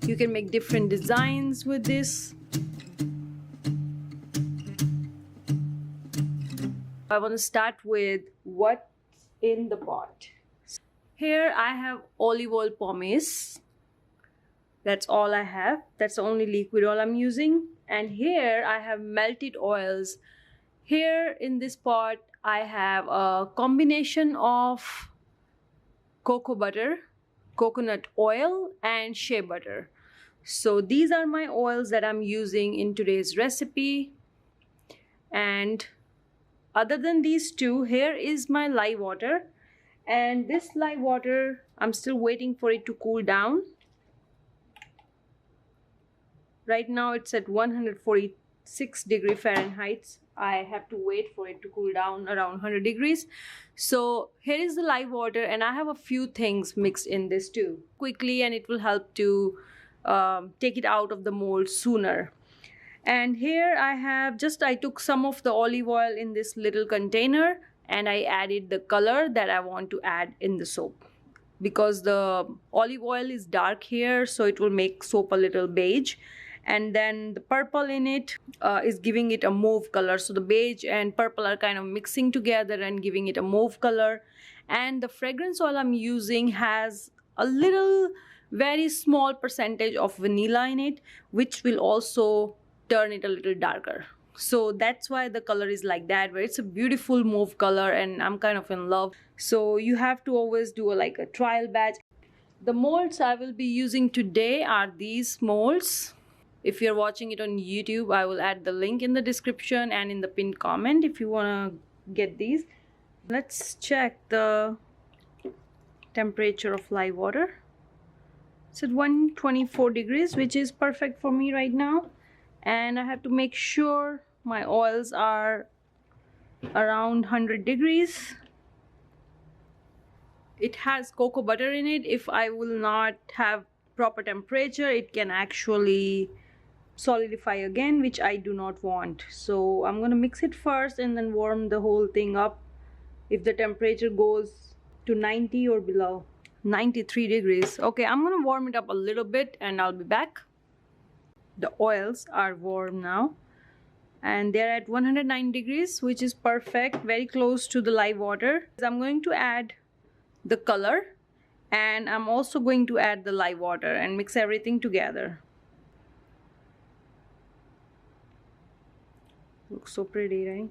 You can make different designs with this. I want to start with what's in the pot. Here I have olive oil pomace. That's all I have. That's the only liquid oil I'm using. And here I have melted oils. Here in this pot I have a combination of cocoa butter, coconut oil, and shea butter. So these are my oils that I'm using in today's recipe. And other than these two, here is my lye water. And this lye water, I'm still waiting for it to cool down. Right now it's at 146 degree Fahrenheit. I have to wait for it to cool down around 100 degrees. So here is the lye water, and I have a few things mixed in this too quickly, and it will help to take it out of the mold sooner. And here I took some of the olive oil in this little container, and I added the color that I want to add in the soap. Because the olive oil is dark here, so it will make soap a little beige. And then the purple in it is giving it a mauve color. So the beige and purple are kind of mixing together and giving it a mauve color. And the fragrance oil I'm using has a little, very small percentage of vanilla in it, which will also turn it a little darker. So that's why the color is like that, but it's a beautiful mauve color and I'm kind of in love. So you have to always do like a trial batch. The molds I will be using today are these molds. If you're watching it on YouTube, I will add the link in the description and in the pinned comment if you want to get these. Let's check the temperature of lye water. It's at 124 degrees, which is perfect for me right now. And I have to make sure my oils are around 100 degrees. It has cocoa butter in it. If I will not have proper temperature, it can actually solidify again, which I do not want. So I'm going to mix it first and then warm the whole thing up. If the temperature goes to 90 or below, 93 degrees. Okay, I'm going to warm it up a little bit and I'll be back. The oils are warm now and they're at 109 degrees, which is perfect, very close to the lye water. I'm going to add the color and I'm also going to add the lye water and mix everything together. Looks so pretty, right?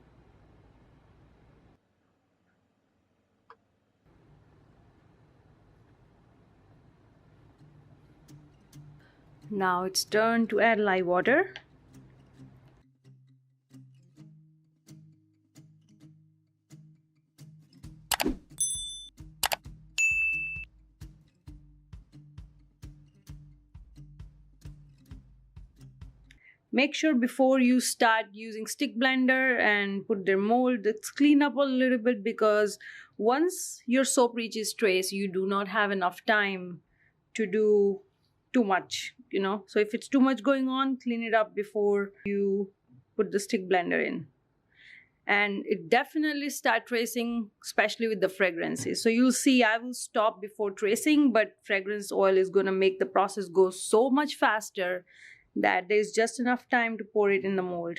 Now it's turn to add lye water. Make sure before you start using stick blender and put their mold, let's clean up a little bit, because once your soap reaches trace, you do not have enough time to do too much, you know. So if it's too much going on, clean it up before you put the stick blender in. And it definitely start tracing, especially with the fragrances. So you'll see I will stop before tracing, but fragrance oil is going to make the process go so much faster that there's just enough time to pour it in the mold.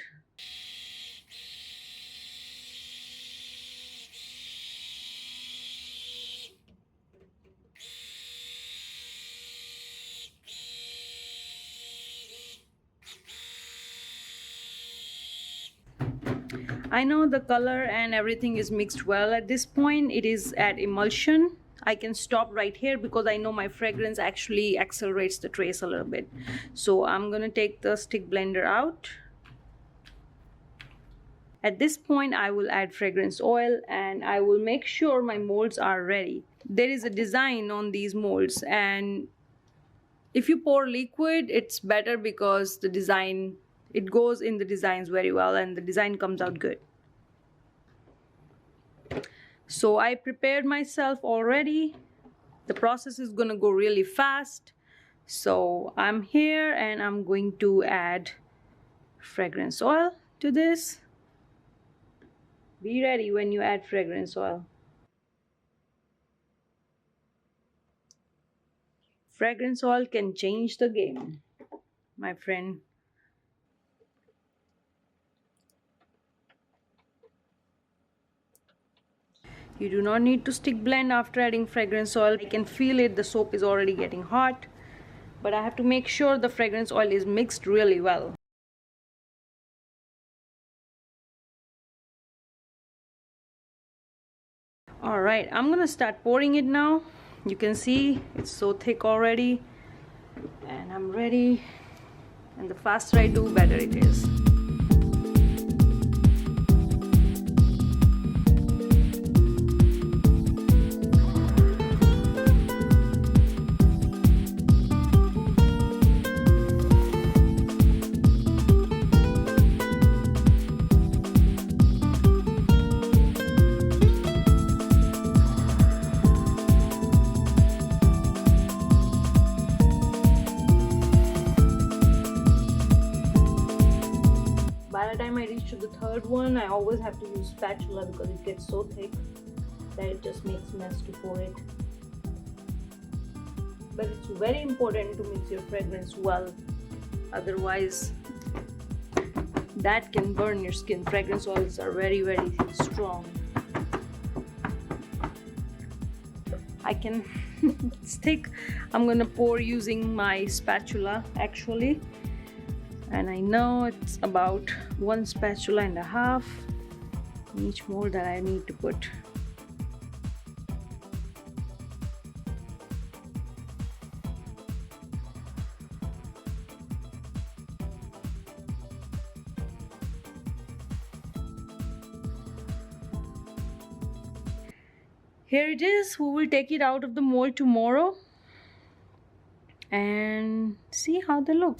I know the color and everything is mixed well at this point. It is at emulsion. I can stop right here because I know my fragrance actually accelerates the trace a little bit. So I'm going to take the stick blender out. At this point, I will add fragrance oil and I will make sure my molds are ready. There is a design on these molds, and if you pour liquid, it's better because the design, it goes in the designs very well and the design comes out good. So I prepared myself already. The process is going to go really fast. So I'm here and I'm going to add fragrance oil to this. Be ready when you add fragrance oil. Fragrance oil can change the game, my friend. You do not need to stick blend after adding fragrance oil. I can feel it, the soap is already getting hot, but I have to make sure the fragrance oil is mixed really well. Alright, I'm gonna start pouring it now. You can see it's so thick already, and I'm ready, and the faster I do, better it is. By the time I reach to the third one, I always have to use spatula because it gets so thick that it just makes mess to pour it. But it's very important to mix your fragrance well, otherwise that can burn your skin. Fragrance oils are very, very strong. I can stick. I'm gonna pour using my spatula actually, and I know it's about 1 spatula and a half, each more that I need to put. Here it is. We will take it out of the mold tomorrow and see how they look.